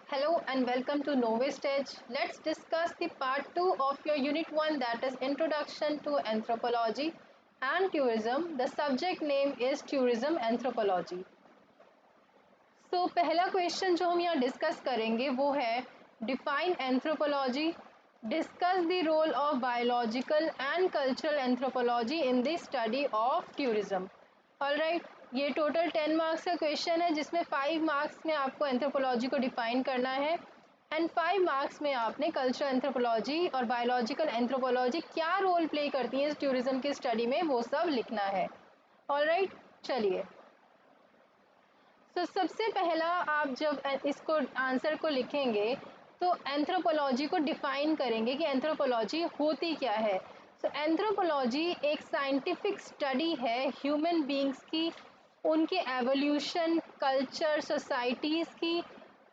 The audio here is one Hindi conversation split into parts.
Hello and welcome to Novestage. Let's discuss the part 2 of your unit 1, that is Introduction to Anthropology and Tourism. The subject name is Tourism Anthropology. So पहला क्वेश्चन जो हम यहाँ डिस्कस करेंगे वो है define anthropology, discuss the role of biological and cultural anthropology in the study of tourism. Alright, ये टोटल 10 मार्क्स का क्वेश्चन है जिसमें 5 मार्क्स में आपको एंथ्रोपोलॉजी को डिफाइन करना है एंड 5 मार्क्स में आपने कल्चरल एंथ्रोपोलॉजी और बायोलॉजिकल एंथ्रोपोलॉजी क्या रोल प्ले करती है टूरिज्म की स्टडी में वो सब लिखना है। ऑलराइट, चलिए। सबसे पहला आप जब इसको आंसर को लिखेंगे तो एंथ्रोपोलॉजी को डिफाइन करेंगे कि एंथ्रोपोलॉजी होती क्या है। एंथ्रोपोलॉजी एक साइंटिफिक स्टडी है ह्यूमन बींग्स की, उनके एवोल्यूशन, कल्चर, सोसाइटीज़ की,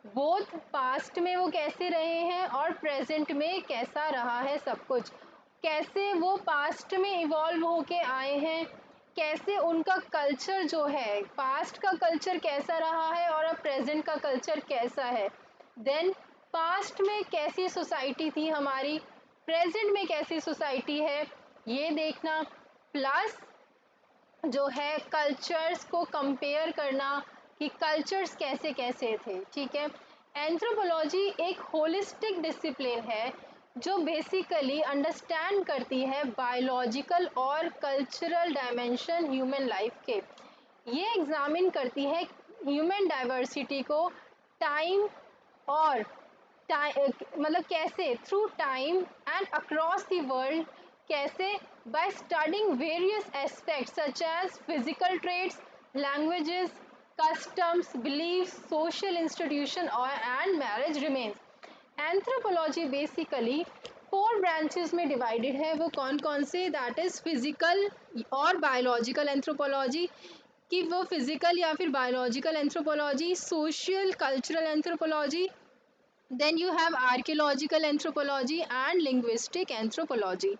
बोथ पास्ट में वो कैसे रहे हैं और प्रेजेंट में कैसा रहा है, सब कुछ कैसे वो पास्ट में इवॉल्व होके आए हैं, कैसे उनका कल्चर जो है, पास्ट का कल्चर कैसा रहा है और अब प्रेजेंट का कल्चर कैसा है, देन पास्ट में कैसी सोसाइटी थी हमारी, प्रेजेंट में कैसी सोसाइटी है, ये देखना। प्लस जो है कल्चर्स को कंपेयर करना कि कल्चर्स कैसे कैसे थे। ठीक है, एंथ्रोपोलॉजी एक होलिस्टिक डिसिप्लिन है जो बेसिकली अंडरस्टैंड करती है बायोलॉजिकल और कल्चरल डायमेंशन ह्यूमन लाइफ के। ये एग्जामिन करती है ह्यूमन डाइवर्सिटी को टाइम और मतलब कैसे through time and across the world, कैसे by studying various aspects such as physical traits, languages, customs, beliefs, social institution और and marriage remains। Anthropology basically 4 branches में डिवाइडेड है। वो कौन कौन से, दैट इज फिजिकल और बायोलॉजिकल एंथ्रोपोलॉजी, कि वो फिजिकल या फिर biological anthropology, social cultural anthropology, then you have archaeological anthropology and linguistic anthropology.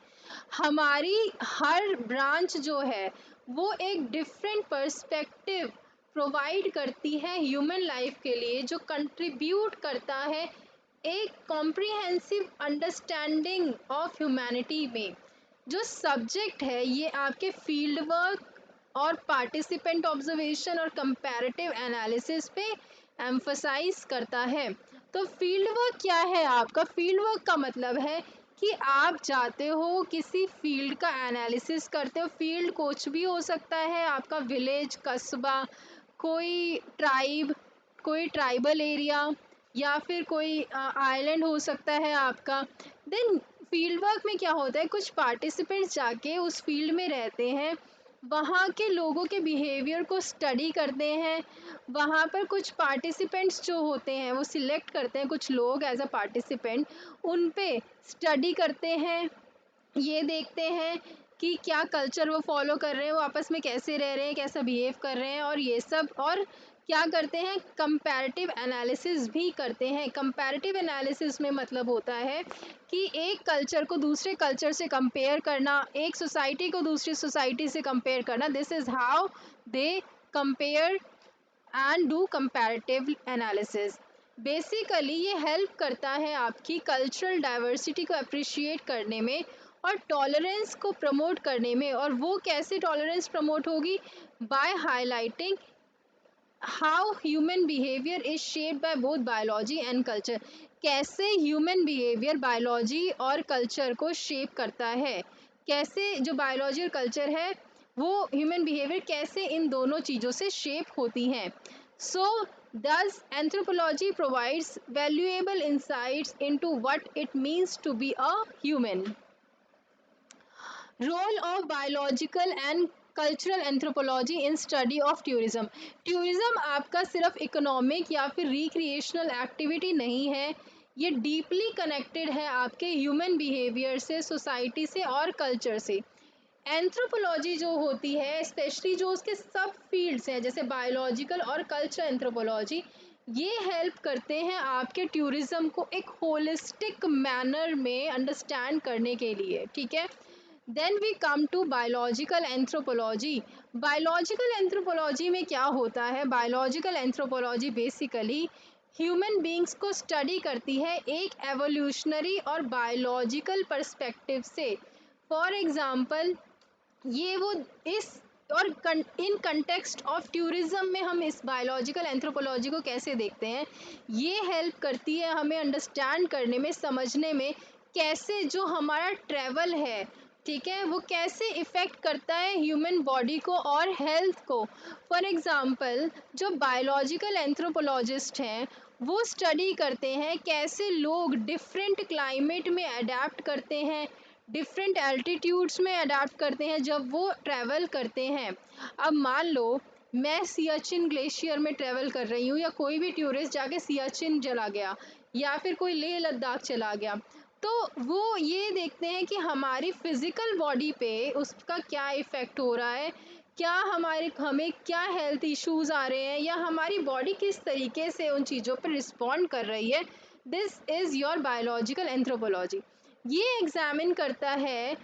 हमारी हर ब्रांच जो है वो एक डिफरेंट पर्सपेक्टिव प्रोवाइड करती है ह्यूमन लाइफ के लिए, जो कंट्रीब्यूट करता है एक कॉम्प्रिहेंसिव अंडरस्टैंडिंग ऑफ ह्यूमैनिटी में। जो सब्जेक्ट है ये आपके फील्ड वर्क और पार्टिसिपेंट ऑब्जर्वेशन और कंपैरेटिव एनालिसिस पे एम्फसाइज करता है। तो फील्ड वर्क क्या है आपका? फील्ड वर्क का मतलब है कि आप जाते हो किसी फील्ड का एनालिसिस करते हो। फील्ड कुछ भी हो सकता है, आपका विलेज, कस्बा, कोई ट्राइब, कोई ट्राइबल एरिया या फिर कोई आइलैंड हो सकता है आपका। देन फील्ड वर्क में क्या होता है, कुछ पार्टिसिपेंट्स जाके उस फील्ड में रहते हैं, वहाँ के लोगों के बिहेवियर को स्टडी करते हैं। वहाँ पर कुछ पार्टिसिपेंट्स जो होते हैं वो सिलेक्ट करते हैं कुछ लोग एज अ पार्टिसिपेंट, उन पे स्टडी करते हैं, ये देखते हैं कि क्या कल्चर वो फॉलो कर रहे हैं, वो आपस में कैसे रह रहे हैं, कैसा बिहेव कर रहे हैं और ये सब। और क्या करते हैं, कंपैरेटिव एनालिसिस भी करते हैं। कंपैरेटिव एनालिसिस में मतलब होता है कि एक कल्चर को दूसरे कल्चर से कंपेयर करना, एक सोसाइटी को दूसरी सोसाइटी से कंपेयर करना। This is how they compare and do comparative analysis. Basically ये हेल्प करता है आपकी कल्चरल डाइवर्सिटी को अप्रिशिएट करने में और टॉलरेंस को प्रमोट करने में। और वो कैसे टॉलरेंस प्रमोट होगी? By highlighting how human behaviour is shaped by both biology and culture. कैसे ह्यूमन बिहेवियर बायोलॉजी और कल्चर को शेप करता है, कैसे जो बायोलॉजी और कल्चर है वो ह्यूमन बिहेवियर कैसे इन दोनों चीज़ों से शेप होती हैं। सो thus anthropology provides valuable insights into what it means to be a human। Role of biological and cultural anthropology in study of tourism. Tourism आपका सिर्फ इकोनॉमिक या फिर रिक्रिएशनल एक्टिविटी नहीं है, ये डीपली कनेक्टेड है आपके ह्यूमन बिहेवियर से, सोसाइटी से और कल्चर से। एंथ्रोपोलॉजी जो होती है, स्पेशली जो उसके सब फील्ड्स हैं जैसे बायोलॉजिकल और कल्चरल एंथ्रोपोलॉजी, ये हेल्प करते हैं आपके टूरिज्म को एक होलिस्टिक मैनर में अंडरस्टैंड करने के लिए। ठीक है, then we come to biological anthropology. Biological anthropology में क्या होता है? Biological anthropology basically human beings को स्टडी करती है एक एवोल्यूशनरी और बायोलॉजिकल पर्सपेक्टिव से। फॉर एग्जांपल ये वो इस और इन कंटेक्स्ट ऑफ टूरिज्म में हम इस बायोलॉजिकल एंथ्रोपोलॉजी को कैसे देखते हैं, ये हेल्प करती है हमें अंडरस्टैंड करने में, समझने में, कैसे जो हमारा ट्रैवल है, ठीक है, वो कैसे इफ़ेक्ट करता है ह्यूमन बॉडी को और हेल्थ को। फॉर एग्ज़ाम्पल जो बायोलॉजिकल एंथ्रोपोलॉजिस्ट हैं वो स्टडी करते हैं कैसे लोग डिफरेंट क्लाइमेट में अडेप्ट करते हैं, डिफरेंट एल्टीट्यूड्स में अडेप्ट करते हैं जब वो ट्रैवल करते हैं। अब मान लो मैं सियाचिन ग्लेशियर में ट्रैवल कर रही हूँ, या कोई भी टूरिस्ट जाके सियाचिन चला गया, या फिर कोई लेह लद्दाख चला गया, तो वो ये देखते हैं कि हमारी फिज़िकल बॉडी पे उसका क्या इफ़ेक्ट हो रहा है, क्या हमें क्या हेल्थ इश्यूज़ आ रहे हैं, या हमारी बॉडी किस तरीके से उन चीज़ों पर रिस्पॉन्ड कर रही है। This is your biological anthropology. ये एग्जामिन करता है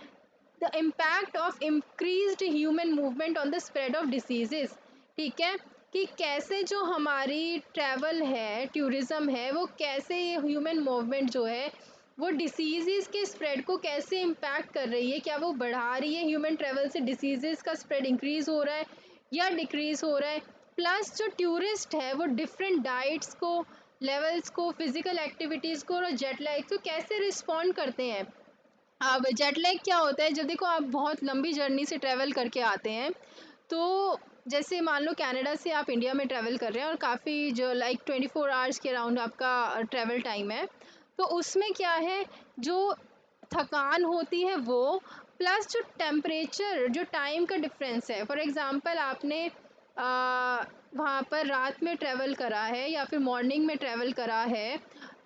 the impact of increased human movement on the spread of diseases, ठीक है, कि कैसे जो हमारी ट्रैवल है, टूरिज्म है, वो कैसे ये ह्यूमन मूवमेंट जो है वो डिसीज़ के स्प्रेड को कैसे इम्पैक्ट कर रही है, क्या वो बढ़ा रही है, ह्यूमन ट्रैवल से डिसीज़ का स्प्रेड इंक्रीज़ हो रहा है या डिक्रीज़ हो रहा है। प्लस जो टूरिस्ट है वो डिफरेंट डाइट्स को, लेवल्स को, फिज़िकल एक्टिविटीज़ को और जेट लैग को कैसे रिस्पॉन्ड करते हैं। अब जेट लैग क्या होता है, जब देखो आप बहुत लंबी जर्नी से ट्रैवल करके आते हैं, तो जैसे मान लो कनाडा से आप इंडिया में ट्रैवल कर रहे हैं और काफ़ी जो लाइक 24 आवर्स के अराउंड आपका ट्रैवल टाइम है, तो उसमें क्या है, जो थकान होती है वो, प्लस जो टेम्परेचर, जो टाइम का डिफरेंस है। फॉर एग्ज़ाम्पल आपने वहाँ पर रात में ट्रैवल करा है या फिर मॉर्निंग में ट्रैवल करा है,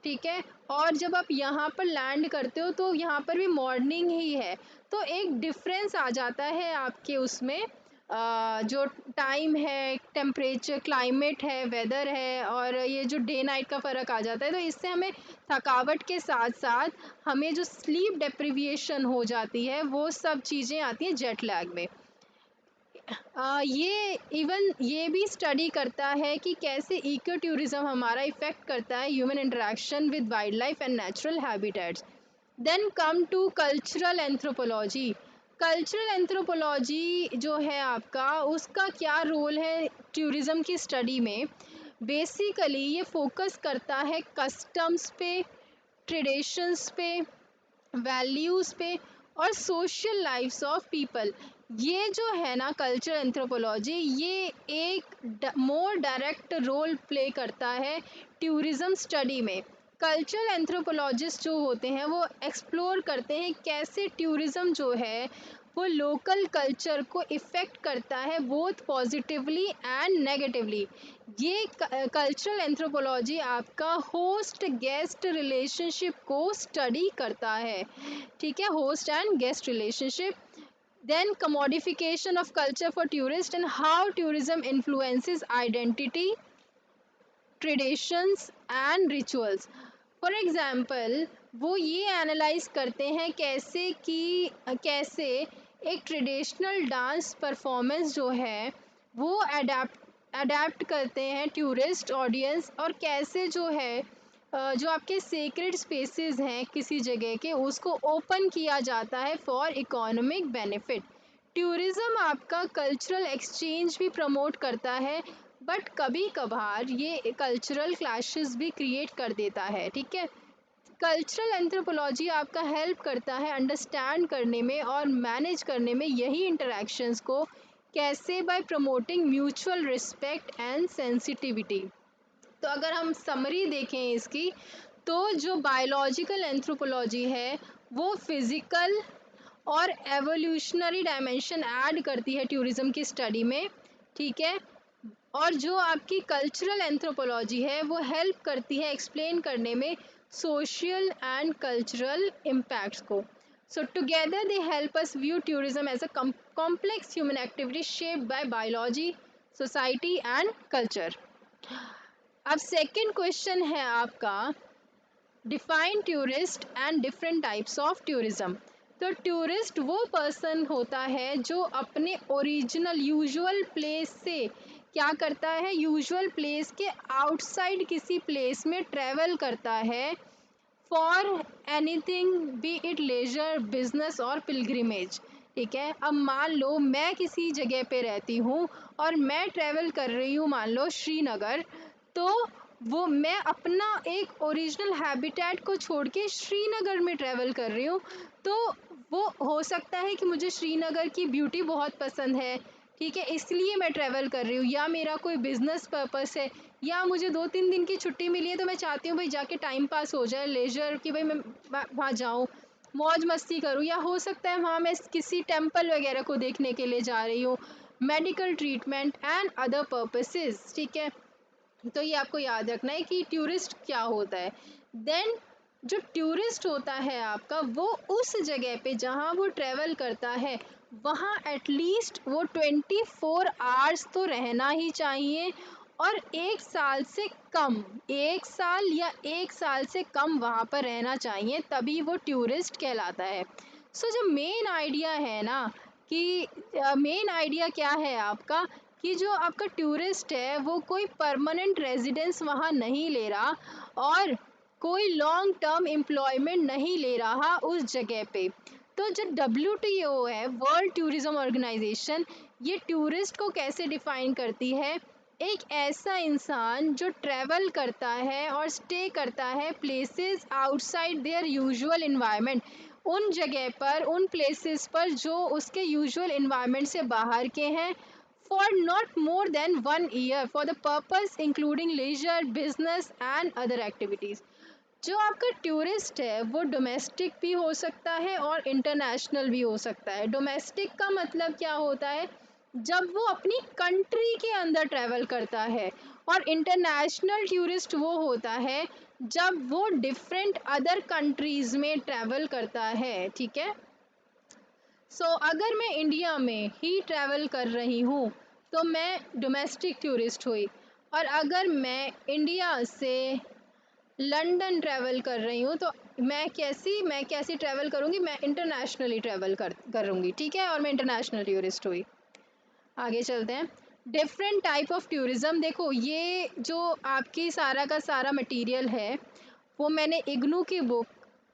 ठीक है, और जब आप यहाँ पर लैंड करते हो तो यहाँ पर भी मॉर्निंग ही है, तो एक डिफरेंस आ जाता है आपके उसमें, जो टाइम है, टेम्परेचर, क्लाइमेट है, वेदर है, और ये जो डे नाइट का फ़र्क आ जाता है, तो इससे हमें थकावट के साथ साथ हमें जो स्लीप डेप्रिविएशन हो जाती है वो सब चीज़ें आती हैं जेट लैग में। ये इवन ये भी स्टडी करता है कि कैसे इको टूरिज्म हमारा इफ़ेक्ट करता है human interaction with wildlife and natural habitats. Then come to cultural anthropology. Cultural anthropology जो है आपका, उसका क्या रोल है टूरिज्म की स्टडी में। बेसिकली ये फोकस करता है कस्टम्स पे, ट्रेडिशंस पे, वैल्यूज़ पे और सोशल लाइफ्स ऑफ पीपल। ये जो है ना कल्चरल एंथ्रोपोलॉजी, ये एक मोर डायरेक्ट रोल प्ले करता है टूरिज्म स्टडी में। कल्चरल एंथ्रोपोलॉजिस्ट जो होते हैं वो एक्सप्लोर करते हैं कैसे टूरिज्म जो है वो लोकल कल्चर को इफ़ेक्ट करता है बोथ पॉजिटिवली एंड नेगेटिवली। ये कल्चरल एंथ्रोपोलॉजी आपका होस्ट गेस्ट रिलेशनशिप को स्टडी करता है, ठीक है, host and guest relationship. Then commodification of culture for tourist and how tourism influences identity, traditions and rituals. For example वो ये एनालाइज करते हैं कैसे एक ट्रेडिशनल डांस परफॉर्मेंस जो है वो अडेप्ट करते हैं टूरिस्ट ऑडियंस, और कैसे जो है जो आपके सेक्रेड स्पेसेस हैं किसी जगह के, उसको ओपन किया जाता है फॉर इकोनॉमिक बेनिफिट। टूरिज्म आपका कल्चरल एक्सचेंज भी प्रमोट करता है, बट कभी कभार ये कल्चरल क्लैशेस भी क्रिएट कर देता है, ठीक है। कल्चरल एंथ्रोपोलॉजी आपका हेल्प करता है अंडरस्टैंड करने में और मैनेज करने में यही इंटरेक्शंस को, कैसे, bye promoting mutual respect and sensitivity. तो अगर हम समरी देखें इसकी, तो जो बायोलॉजिकल एंथ्रोपोलॉजी है वो फिज़िकल और एवोल्यूशनरी डायमेंशन ऐड करती है टूरिज्म की स्टडी में, ठीक है, और जो आपकी कल्चरल एंथ्रोपोलॉजी है वो हेल्प करती है एक्सप्लेन करने में सोशल एंड कल्चरल इम्पैक्ट्स को। So together they help us view tourism as a complex human activity shaped by biology, society and culture. अब सेकंड क्वेश्चन है आपका, define tourist and different types of tourism. तो टूरिस्ट वो पर्सन होता है जो अपने ओरिजिनल यूजुअल प्लेस से क्या करता है, यूजुअल प्लेस के आउटसाइड किसी प्लेस में ट्रेवल करता है for anything, be it leisure, business और पिलग्रिमेज। ठीक है, अब मान लो मैं किसी जगह पे रहती हूँ और मैं ट्रेवल कर रही हूँ मान लो श्रीनगर, तो वो मैं अपना एक ओरिजिनल हैबिटेट को छोड़ के श्रीनगर में ट्रेवल कर रही हूँ, तो वो हो सकता है कि मुझे श्रीनगर की ब्यूटी बहुत पसंद है, ठीक है, इसलिए मैं ट्रैवल कर रही हूँ, या मेरा कोई बिजनेस पर्पस है, या मुझे 2-3 दिन की छुट्टी मिली है तो मैं चाहती हूँ भाई जाके टाइम पास हो जाए, लेजर कि भाई मैं वहाँ जाऊँ, मौज मस्ती करूँ, या हो सकता है वहाँ मैं किसी टेम्पल वगैरह को देखने के लिए जा रही हूँ, medical treatment and other purposes. ठीक है, तो ये आपको याद रखना है कि टूरिस्ट क्या होता है। देन जो टूरिस्ट होता है आपका, वो उस जगह पे जहाँ वो ट्रैवल करता है वहाँ एटलीस्ट वो 24 आवर्स तो रहना ही चाहिए, और 1 साल से कम, 1 साल या 1 साल से कम वहाँ पर रहना चाहिए, तभी वो टूरिस्ट कहलाता है। सो जो मेन आइडिया है ना कि मेन आइडिया क्या है आपका, कि जो आपका टूरिस्ट है वो कोई परमानेंट रेजिडेंस वहाँ नहीं ले रहा और कोई लॉन्ग टर्म एम्प्लॉयमेंट नहीं ले रहा उस जगह पे। तो जो WTO है, वर्ल्ड टूरिज्म ऑर्गेनाइजेशन, ये टूरिस्ट को कैसे डिफाइन करती है, एक ऐसा इंसान जो ट्रैवल करता है और स्टे करता है places outside there usual environment, उन जगह पर, उन प्लेसेस पर जो उसके यूजुअल इन्वायरमेंट से बाहर के हैं, for not more than 1 year for the purpose including leisure, business and other activities। जो आपका टूरिस्ट है वो डोमेस्टिक भी हो सकता है और इंटरनेशनल भी हो सकता है। डोमेस्टिक का मतलब क्या होता है, जब वो अपनी कंट्री के अंदर ट्रैवल करता है, और इंटरनेशनल टूरिस्ट वो होता है जब वो डिफरेंट अदर कंट्रीज में ट्रैवल करता है। ठीक है, अगर मैं इंडिया में ही ट्रैवल कर रही हूँ तो मैं डोमेस्टिक टूरिस्ट हुई, और अगर मैं इंडिया से लंदन ट्रैवल कर रही हूँ तो मैं कैसी ट्रैवल करूँगी, मैं इंटरनेशनली ट्रैवल करूँगी। ठीक है, और मैं इंटरनेशनल टूरिस्ट हुई। आगे चलते हैं, डिफरेंट टाइप ऑफ टूरिज़्म। देखो ये जो आपकी सारा का सारा मटेरियल है वो मैंने इग्नू की बुक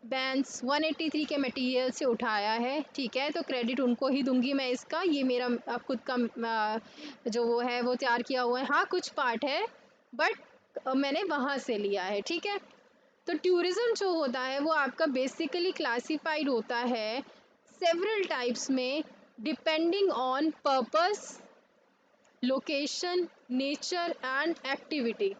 बैंस 183 के मटेरियल से उठाया है। ठीक है, तो क्रेडिट उनको ही दूंगी मैं इसका, ये मेरा खुद का जो वो है वो तैयार किया हुआ है। हाँ कुछ पार्ट है बट मैंने वहाँ से लिया है। ठीक है, तो टूरिज़्म जो होता है वो आपका बेसिकली क्लासिफाइड होता है सेवरल टाइप्स में, depending on purpose, location, nature and activity.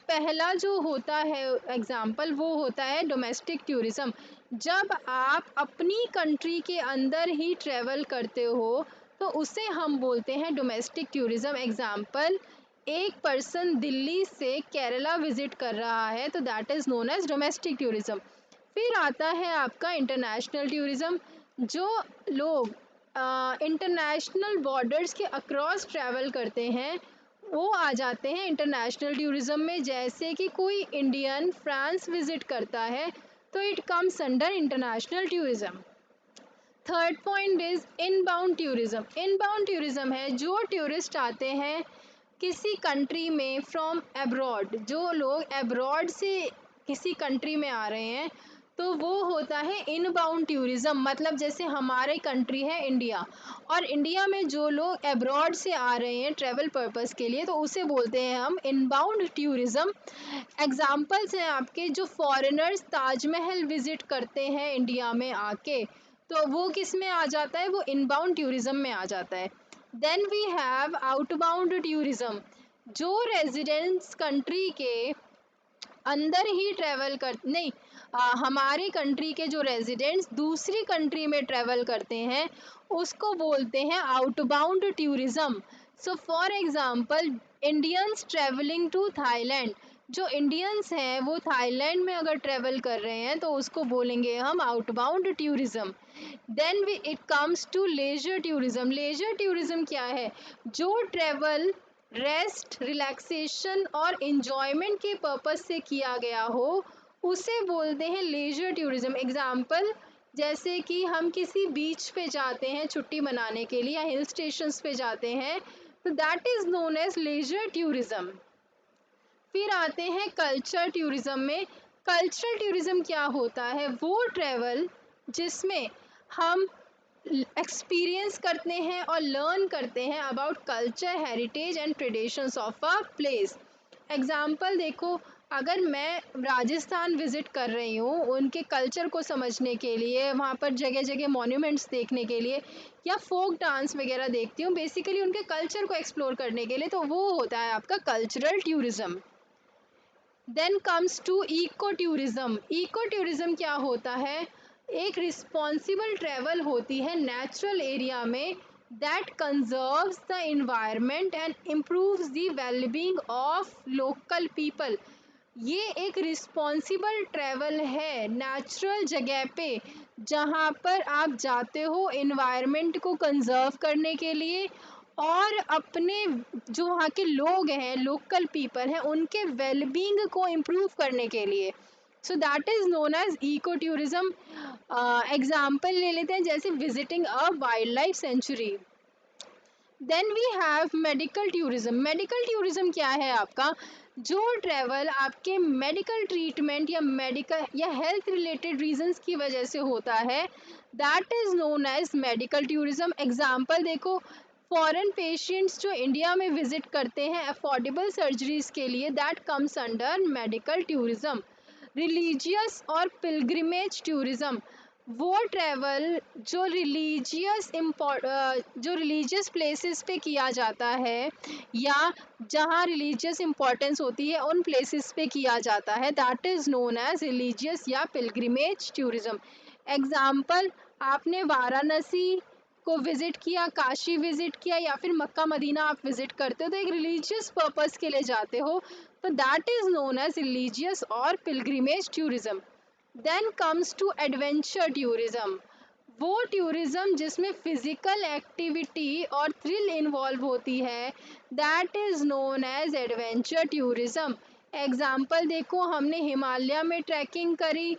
पहला जो होता है एग्जाम्पल वो होता है डोमेस्टिक टूरिज़्म। जब आप अपनी कंट्री के अंदर ही ट्रैवल करते हो तो उसे हम बोलते हैं डोमेस्टिक टूरिज़्म। एग्जाम्पल, एक पर्सन दिल्ली से केरला विजिट कर रहा है तो that is known as domestic tourism. फिर आता है आपका इंटरनेशनल टूरिज़्म। जो लोग इंटरनेशनल बॉर्डर्स के अक्रॉस ट्रैवल करते हैं वो आ जाते हैं इंटरनेशनल टूरिज़्म में। जैसे कि कोई इंडियन फ्रांस विजिट करता है तो it comes under international tourism. Third point is inbound tourism. Inbound tourism है जो टूरिस्ट आते हैं किसी कंट्री में फ्रॉम एब्रॉड, जो लोग एब्रॉड से किसी कंट्री में आ रहे हैं तो वो होता है इनबाउंड टूरिज़्म। मतलब जैसे हमारे कंट्री है इंडिया, और इंडिया में जो लोग एब्रॉड से आ रहे हैं ट्रैवल पर्पस के लिए तो उसे बोलते हैं हम इनबाउंड टूरिज़्म। एग्जाम्पल्स हैं आपके, जो फॉरेनर्स ताजमहल विजिट करते हैं इंडिया में आके तो वो किस में आ जाता है, वो इनबाउंड टूरिज़्म में आ जाता है। Then we have outbound tourism. जो रेजिडेंट्स कंट्री के अंदर ही ट्रैवल कर नहीं हमारे कंट्री के जो रेजिडेंट्स दूसरी कंट्री में ट्रैवल करते हैं उसको बोलते हैं outbound tourism. For example, Indians travelling to Thailand, जो इंडियंस हैं वो थाईलैंड में अगर ट्रैवल कर रहे हैं तो उसको बोलेंगे हम outbound tourism. Then it comes to leisure tourism. Leisure tourism क्या है, जो ट्रैवल रेस्ट, रिलैक्सेशन और इन्जॉयमेंट के पर्पस से किया गया हो उसे बोलते हैं लेजर टूरिज़्म। एग्जाम्पल, जैसे कि हम किसी बीच पे जाते हैं छुट्टी मनाने के लिए या हिल स्टेशंस पे जाते हैं तो that is known as leisure tourism. फिर आते हैं कल्चर टूरिज्म में। कल्चरल टूरिज्म क्या होता है? वो ट्रेवल जिसमें हम एक्सपीरियंस करते हैं और लर्न करते हैं about culture, heritage and traditions of a place. Example देखो, अगर मैं राजस्थान विज़िट कर रही हूँ उनके कल्चर को समझने के लिए, वहाँ पर जगह जगह मॉन्यूमेंट्स देखने के लिए, या फोक डांस वगैरह देखती हूँ, बेसिकली उनके कल्चर को एक्सप्लोर करने के लिए, तो वो होता है आपका cultural tourism. Then comes to eco tourism. Eco tourism क्या होता है? एक रिस्पॉन्सिबल ट्रैवल होती है नेचुरल एरिया में that conserves the environment and improves the wellbeing of local people. ये एक रिस्पॉन्सिबल ट्रैवल है नेचुरल जगह पे, जहाँ पर आप जाते हो इन्वायरमेंट को कंजर्व करने के लिए और अपने जो वहाँ के लोग हैं, लोकल पीपल हैं, उनके वेलबींग को इम्प्रूव करने के लिए। So that is known as ecotourism. Example ले लेते हैं, जैसे visiting a wildlife sanctuary. Then we have medical tourism. Medical tourism क्या है आपका? जो ट्रैवल आपके मेडिकल ट्रीटमेंट या मेडिकल या हेल्थ रिलेटेड रीजंस की वजह से होता है, that is known as medical tourism. Example देखो, फॉरेन पेशेंट्स जो इंडिया में विजिट करते हैं अफोर्डेबल सर्जरीज के लिए, that comes under medical tourism. Religious और पिलग्रिमेज टूरिज्म, वो ट्रैवल जो रिलीजियस प्लेसेस पे किया जाता है या जहाँ रिलीजियस इम्पोर्टेंस होती है उन प्लेसेस पे किया जाता है, that is known as religious या पिलग्रिमेज टूरिज्म। एग्जाम्पल, आपने वाराणसी को विज़िट किया, काशी विज़िट किया, या फिर मक्का मदीना आप विज़िट करते हो तो एक रिलीजियस पर्पस के लिए जाते हो, तो that is known as religious और pilgrimage tourism. Then comes to adventure tourism. वो टूरिज्म जिसमें फिजिकल एक्टिविटी और थ्रिल इन्वॉल्व होती है, that is known as adventure tourism. Example देखो, हमने हिमालय में ट्रैकिंग करी,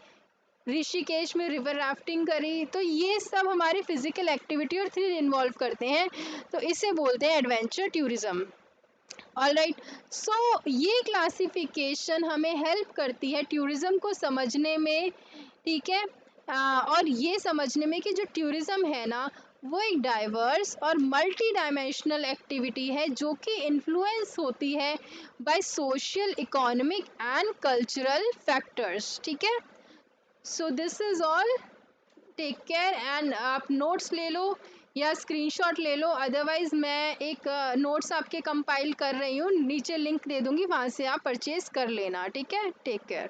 ऋषिकेश में रिवर राफ्टिंग करी, तो ये सब हमारी फिजिकल एक्टिविटी और थ्रिल इन्वॉल्व करते हैं, तो इसे बोलते हैं एडवेंचर टूरिज्म। ऑलराइट, सो ये क्लासिफिकेशन हमें हेल्प करती है टूरिज्म को समझने में, ठीक है। और ये समझने में कि जो टूरिज्म है ना, वो एक डाइवर्स और मल्टी डायमेंशनल एक्टिविटी है जो कि इन्फ्लुएंस होती है by social, economic and cultural factors, ठीक है। So this is all, take care, and आप नोट्स ले लो या स्क्रीनशॉट ले लो, अदरवाइज मैं एक नोट्स आपके कंपाइल कर रही हूँ, नीचे लिंक दे दूँगी, वहाँ से आप परचेज कर लेना, ठीक है। Take care.